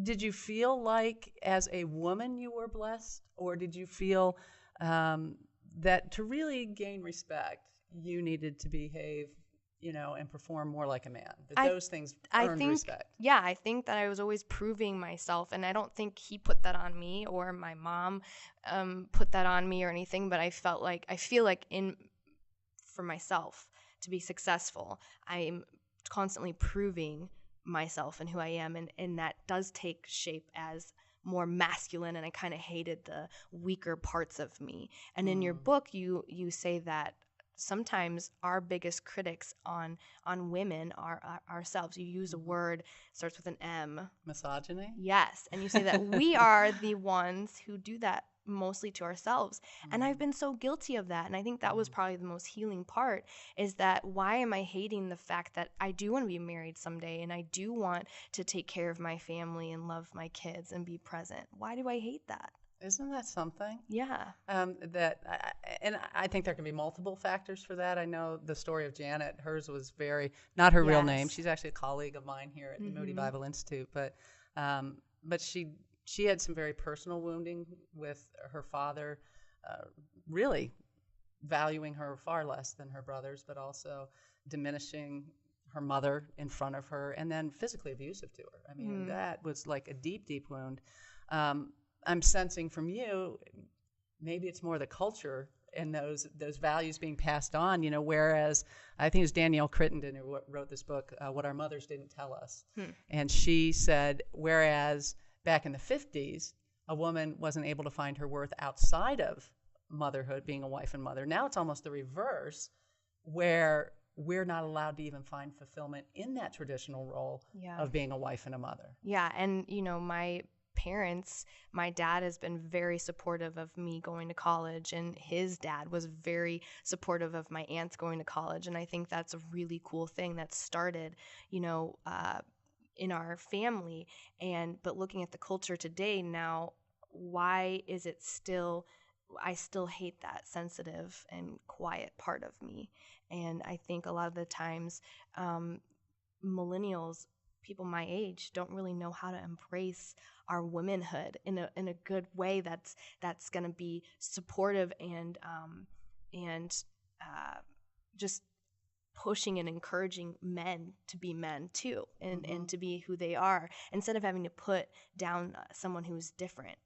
did you feel like as a woman you were blessed, or did you feel that to really gain respect, you needed to behave, and perform more like a man? That I those things I earned think, respect. yeah, I think that I was always proving myself, and I don't think he put that on me or my mom put that on me or anything. But I feel like in for myself to be successful, I'm constantly proving myself and who I am, and that does take shape as more masculine, and I kind of hated the weaker parts of me. And in your Mm. book you say that sometimes our biggest critics on women are ourselves. You use a Mhm. word starts with an M. Misogyny. Yes, and you say that we are the ones who do that mostly to ourselves. And I've Mm. been so guilty of that. And I think that was Mm. probably the most healing part, is that why am I hating the fact that I do want to be married someday and I do want to take care of my family and love my kids and be present? Why do I hate that? Isn't that something? Yeah. And I think there can be multiple factors for that. I know the story of Janet. Hers was very not her real name. Yes. She's actually a colleague of mine here at the Moody Mhm. Bible Institute. But she had some very personal wounding with her father, really valuing her far less than her brothers, but also diminishing her mother in front of her, and then physically abusive to her. I mean, Mm. that was like a deep, deep wound. Um, I'm sensing from you, maybe it's more the culture and those values being passed on. Whereas I think it was Danielle Crittenden who wrote this book, What Our Mothers Didn't Tell Us, Hmm. and she said, whereas back in the 50s, a woman wasn't able to find her worth outside of motherhood, being a wife and mother. Now it's almost the reverse, where we're not allowed to even find fulfillment in that traditional role Yeah. of being a wife and a mother. Yeah, and my parents, my dad has been very supportive of me going to college, and his dad was very supportive of my aunts going to college, and I think that's a really cool thing that started, you know, uh, in our family. And but looking at the culture today now, why is it still? I still hate that sensitive and quiet part of me, and I think a lot of the times, um, millennials, people my age, don't really know how to embrace our womanhood in a good way that's going to be supportive and just pushing and encouraging men to be men too, and Mm-hmm. to be who they are, instead of having to put down someone who's different.